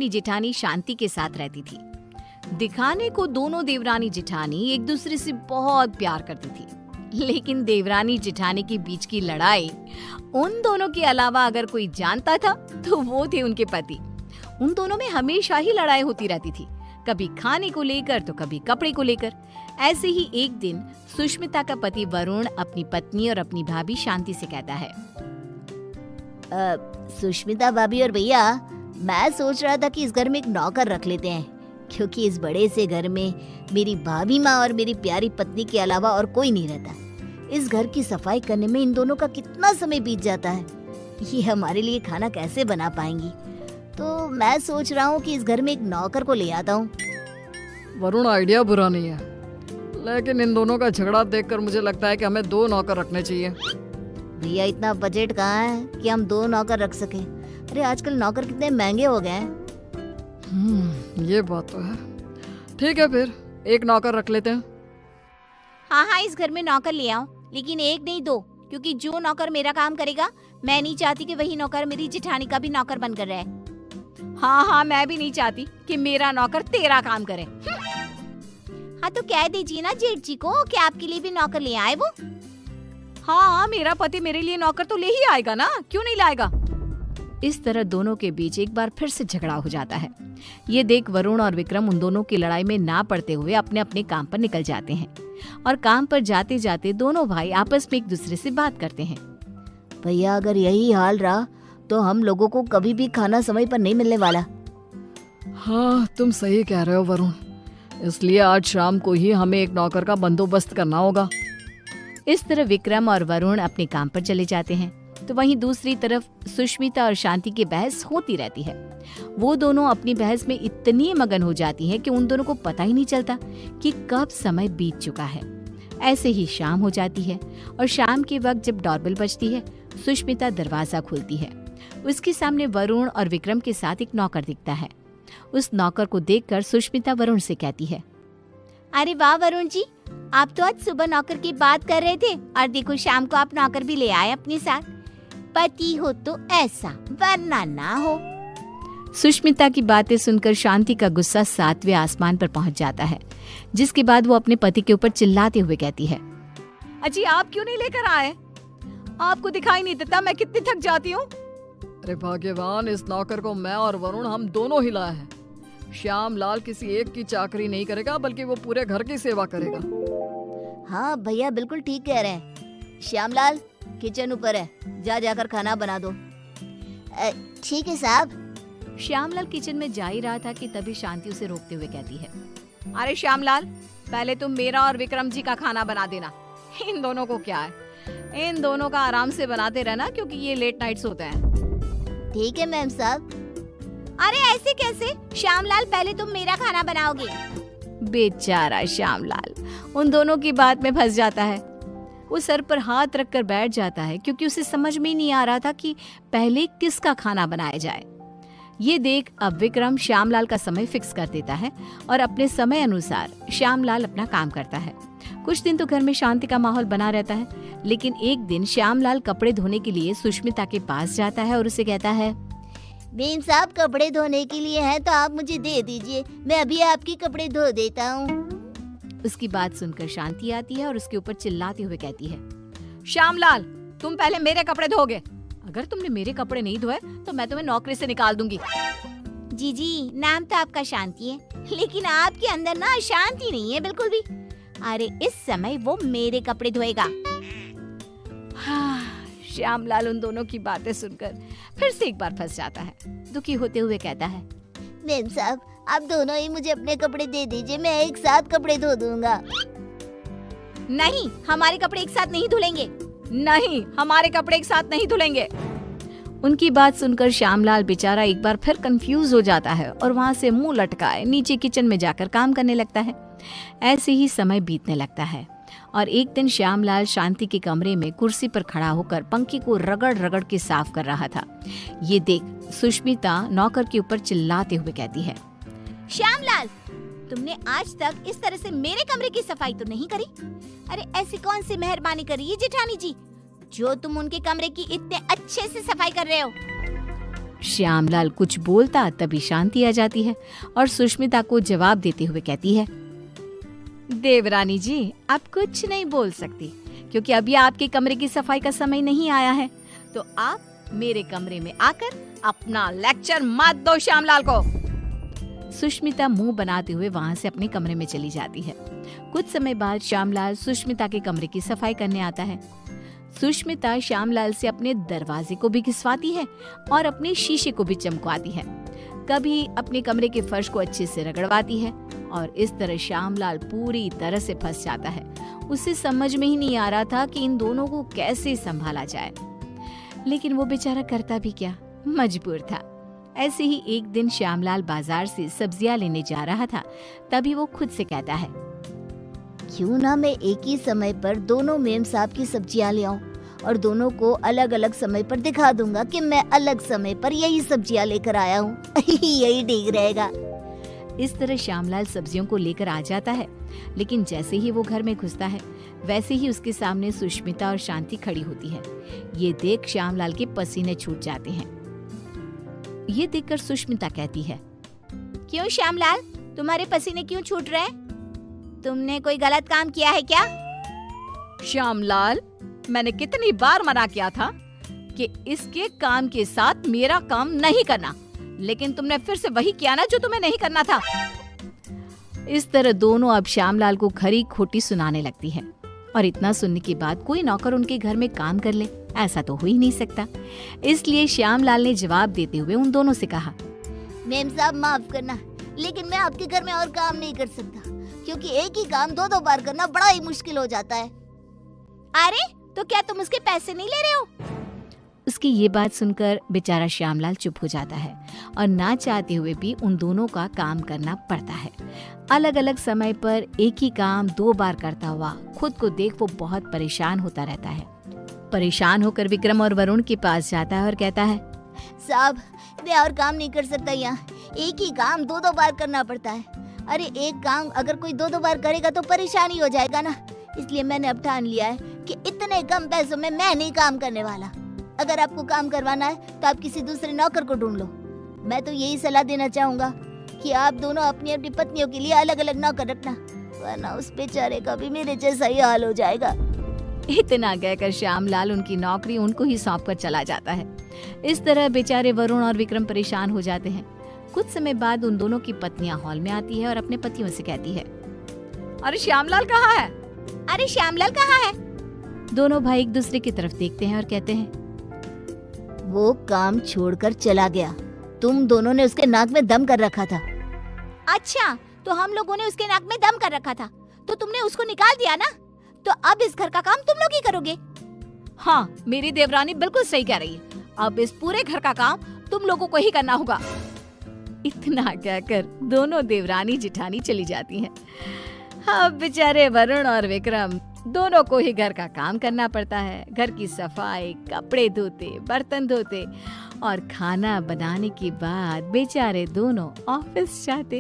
अपनी जेठानी शांति के साथ रहती थी। दिखाने को दोनों देवरानी जेठानी एक दूसरे से बहुत प्यार करती थी, लेकिन देवरानी जेठानी के बीच की लड़ाई उन दोनों के अलावा अगर कोई जानता था तो वो थे उनके पति। उन दोनों में हमेशा ही लड़ाई होती रहती थी, कभी खाने को लेकर तो कभी कपड़े को लेकर। ऐसे ही एक दिन सुष्मिता का पति वरुण अपनी पत्नी और अपनी भाभी शांति से कहता है, सुष्मिता भाभी और भैया, मैं सोच रहा था कि इस घर में एक नौकर रख लेते हैं, क्योंकि इस बड़े से घर में मेरी भाभी माँ और मेरी प्यारी पत्नी के अलावा और कोई नहीं रहता। इस घर की सफाई करने में इन दोनों का कितना समय बीत जाता है, ये हमारे लिए खाना कैसे बना पाएंगी। तो मैं सोच रहा हूँ कि इस घर में एक नौकर को ले आता हूँ। वरुण, आइडिया बुरा नहीं है, लेकिन इन दोनों का झगड़ा देखकर मुझे लगता है कि हमें 2 नौकर रखने चाहिए। भैया, इतना बजट कहाँ है कि हम 2 नौकर रख सके। अरे आजकल नौकर कितने महंगे हो गए हैं। ये बात तो है। ठीक है, फिर 1 नौकर रख लेते हैं। हाँ, इस घर में नौकर ले आओ, लेकिन 1 नहीं 2, क्योंकि जो नौकर मेरा काम करेगा, मैं नहीं चाहती कि वही नौकर मेरी जेठानी का भी नौकर बनकर रहे। हाँ, मैं भी नहीं चाहती कि मेरा नौकर तेरा काम करे। हाँ, तो कह दीजिए ना जेठ जी को कि आपके लिए भी नौकर ले आए वो। हाँ, मेरा पति मेरे लिए नौकर तो ले ही आएगा ना, क्यों नहीं लाएगा। इस तरह दोनों के बीच एक बार फिर से झगड़ा हो जाता है। ये देख वरुण और विक्रम उन दोनों की लड़ाई में ना पड़ते हुए अपने अपने काम पर निकल जाते हैं, और काम पर जाते जाते दोनों भाई आपस में एक दूसरे से बात करते हैं। भैया, अगर यही हाल रहा तो हम लोगों को कभी भी खाना समय पर नहीं मिलने वाला। हाँ, तुम सही कह रहे हो वरुण, इसलिए आज शाम को ही हमें एक नौकर का बंदोबस्त करना होगा। इस तरह विक्रम और वरुण अपने काम पर चले जाते हैं, तो वहीं दूसरी तरफ सुष्मिता और शांति की बहस होती रहती है। वो दोनों अपनी बहस में इतनी मगन हो जाती हैं कि उन दोनों को पता ही नहीं चलता कि कब समय बीत चुका है। ऐसे ही शाम हो जाती है, और शाम के वक्त जब डोरबेल बजती है, सुष्मिता दरवाजा खोलती है। उसके सामने वरुण और विक्रम के साथ एक नौकर दिखता है। उस नौकर को देखकर सुष्मिता वरुण से कहती है, अरे वाह वरुण जी, आप तो आज सुबह नौकर की बात कर रहे थे, और देखो शाम को आप नौकर भी ले आए अपने साथ। पति हो तो ऐसा, वरना ना हो। सुष्मिता की बातें सुनकर शांति का गुस्सा 7वें आसमान पर पहुंच जाता है, जिसके बाद वो अपने पति के ऊपर चिल्लाते हुए कहती है, अजी आप क्यों नहीं लेकर आए? आपको दिखाई नहीं देता मैं कितनी थक जाती हूँ। अरे भाग्यवान, इस नौकर को मैं और वरुण हम दोनों ही लाए हैं। श्याम लाल किसी एक की चाकरी नहीं करेगा, बल्कि वो पूरे घर की सेवा करेगा। हाँ भैया, बिल्कुल ठीक कह रहे हैं। श्यामलाल, किचन ऊपर है, जाकर खाना बना दो। ठीक है साहब। श्यामलाल किचन में जा ही रहा था कि तभी शांति उसे रोकते हुए कहती है, अरे श्यामलाल, पहले तुम मेरा और विक्रम जी का खाना बना देना। इन दोनों को क्या है, इन दोनों का आराम से बनाते रहना, क्योंकि ये लेट नाइट्स होते हैं। ठीक है मैम साहब। अरे ऐसे कैसे? श्यामलाल, पहले तुम मेरा खाना बनाओगे। बेचारा श्यामलाल उन दोनों की बात में फंस जाता है। वो सर पर हाथ रखकर बैठ जाता है, क्योंकि उसे समझ में ही नहीं आ रहा था कि पहले किसका खाना बनाया जाए। ये देख अब विक्रम श्यामलाल का समय फिक्स कर देता है, और अपने समय अनुसार श्यामलाल अपना काम करता है। कुछ दिन तो घर में शांति का माहौल बना रहता है, लेकिन एक दिन श्यामलाल कपड़े धोने के लिए सुष्मिता के पास जाता है और उसे कहता है, बेन साहब, कपड़े धोने के लिए है तो आप मुझे दे दीजिए, मैं अभी आपके कपड़े धो देता हूँ। उसकी बात सुनकर शांति आती है और उसके ऊपर चिल्लाते हुए कहती है, श्यामलाल, तुम पहले मेरे कपड़े धोगे। अगर तुमने मेरे कपड़े नहीं धोए तो मैं तुम्हें नौकरी से निकाल दूंगी। जी, नाम तो आपका शांति है, लेकिन आपके अंदर ना शांति नहीं है बिल्कुल भी। अरे इस समय वो मेरे कपड़े धोएगा। श्यामलाल उन दोनों की बातें सुनकर फिर से एक बार फंस जाता है। दुखी होते हुए कहता है, बेन साहब, आप दोनों ही मुझे अपने कपड़े दे दीजिए, मैं एक साथ कपड़े धो दूंगा। नहीं, हमारे कपड़े एक साथ नहीं धुलेंगे। नहीं, हमारे कपड़े एक साथ नहीं धुलेंगे। उनकी बात सुनकर श्यामलाल बेचारा एक बार फिर कंफ्यूज हो जाता है और वहाँ से मुंह लटकाए नीचे किचन में जाकर काम करने लगता है। ऐसे ही समय बीतने लगता है, और एक दिन श्यामलाल शांति के कमरे में कुर्सी पर खड़ा होकर पंखे को रगड़ रगड़ के साफ कर रहा था। ये देख सुष्मिता नौकर के ऊपर चिल्लाते हुए कहती है, श्यामलाल, तुमने आज तक इस तरह से मेरे कमरे की सफाई तो नहीं करी। अरे ऐसी कौन सी मेहरबानी करी है जेठानी जी, जो तुम उनके कमरे की इतने अच्छे से सफाई कर रहे हो। श्यामलाल कुछ बोलता तभी शांति आ जाती है और सुष्मिता को जवाब देते हुए कहती है, देवरानी जी, आप कुछ नहीं बोल सकती क्योंकि अभी आपके कमरे की सफाई का समय नहीं आया है, तो आप मेरे कमरे में आकर अपना लेक्चर मत दो श्यामलाल को। सुष्मिता मुंह बनाते हुए वहां से अपने कमरे में चली जाती है। कुछ समय बाद श्यामलाल सुष्मिता के कमरे की सफाई करने आता है। सुष्मिता श्यामलाल से अपने दरवाजे को भी घिसवाती है और अपने शीशे को भी चमकवाती है। कभी अपने कमरे के फर्श को अच्छे से रगड़वाती है और इस तरह श्यामलाल पूरी तरह से फंस जाता है। उसे समझ में ही नहीं आ रहा था कि इन दोनों को कैसे संभाला जाए, लेकिन वो बेचारा करता भी क्या, मजबूर था। ऐसे ही एक दिन श्यामलाल बाजार से सब्जियां लेने जा रहा था, तभी वो खुद से कहता है, क्यों ना मैं एक ही समय पर दोनों मेम साहब की सब्जियां ले आऊं और दोनों को अलग अलग समय पर दिखा दूंगा कि मैं अलग समय पर यही सब्जियां लेकर आया हूँ। यही ठीक रहेगा। इस तरह श्यामलाल सब्जियों को लेकर आ जाता है, लेकिन जैसे ही वो घर में घुसता है वैसे ही उसके सामने सुष्मिता और शांति खड़ी होती है। ये देख श्यामलाल के पसीने छूट जाते हैं। ये देखकर सुष्मिता कहती है, क्यों श्यामलाल, तुम्हारे पसीने क्यों छूट रहे हैं? तुमने कोई गलत काम किया है क्या? श्यामलाल, मैंने कितनी बार मना किया था कि इसके काम के साथ मेरा काम नहीं करना, लेकिन तुमने फिर से वही किया ना जो तुम्हें नहीं करना था। इस तरह दोनों अब श्यामलाल को खरी खोटी सुनाने लगती है और इतना सुनने के बाद कोई नौकर उनके घर में काम कर ले, ऐसा तो हो ही नहीं सकता। इसलिए श्यामलाल ने जवाब देते हुए उन दोनों से कहा, मेम साहब माफ करना, लेकिन मैं आपके घर में और काम नहीं कर सकता क्योंकि एक ही काम दो दो बार करना बड़ा ही मुश्किल हो जाता है। अरे तो क्या तुम उसके पैसे नहीं ले रहे हो? उसकी ये बात सुनकर बेचारा श्यामलाल चुप हो जाता है और ना चाहते हुए भी उन दोनों का काम करना पड़ता है। अलग अलग समय पर एक ही काम 2 बार करता हुआ खुद को देख वो बहुत परेशान होता रहता है। परेशान होकर विक्रम और वरुण के पास जाता है और कहता है, साहब मैं और काम नहीं कर सकता, यहाँ एक ही काम 2 बार करना पड़ता है। अरे एक काम अगर कोई 2 बार करेगा तो परेशानी हो जाएगा ना, इसलिए मैंने अब ठान लिया है कि इतने कम पैसों में मैं नहीं काम करने वाला। अगर आपको काम करवाना है तो आप किसी दूसरे नौकर को ढूंढ लो। मैं तो यही सलाह देना चाहूंगा कि आप दोनों अपनी अपनी पत्नियों के लिए अलग अलग नौकर रखना, वरना उस बेचारे का भी मेरे जैसा ही हाल हो जाएगा। इतना कहकर श्यामलाल उनकी नौकरी उनको ही सौंप कर चला जाता है। इस तरह बेचारे वरुण और विक्रम परेशान हो जाते हैं। कुछ समय बाद उन दोनों की पत्नियां हॉल में आती है और अपने पतियों से कहती है, अरे श्यामलाल कहाँ है? अरे श्यामलाल कहाँ है? दोनों भाई एक दूसरे की तरफ देखते हैं और कहते हैं, वो काम छोड़कर चला गया। तुम दोनों ने उसके नाक में दम कर रखा था। अच्छा, तो हम लोगों ने उसके नाक में दम कर रखा था, तो तुमने उसको निकाल दिया ना, तो अब इस घर का काम तुम लोग ही करोगे। हाँ, मेरी देवरानी बिल्कुल सही कह रही है, अब इस पूरे घर का काम तुम लोगों को ही करना होगा। इतना कहकर दोनों देवरानी जिठानी चली जाती हैं। अब बेचारे वरुण और विक्रम दोनों को ही घर का काम करना पड़ता है। घर की सफाई, कपड़े धोते, बर्तन धोते और खाना बनाने के बाद बेचारे दोनों ऑफिस जाते।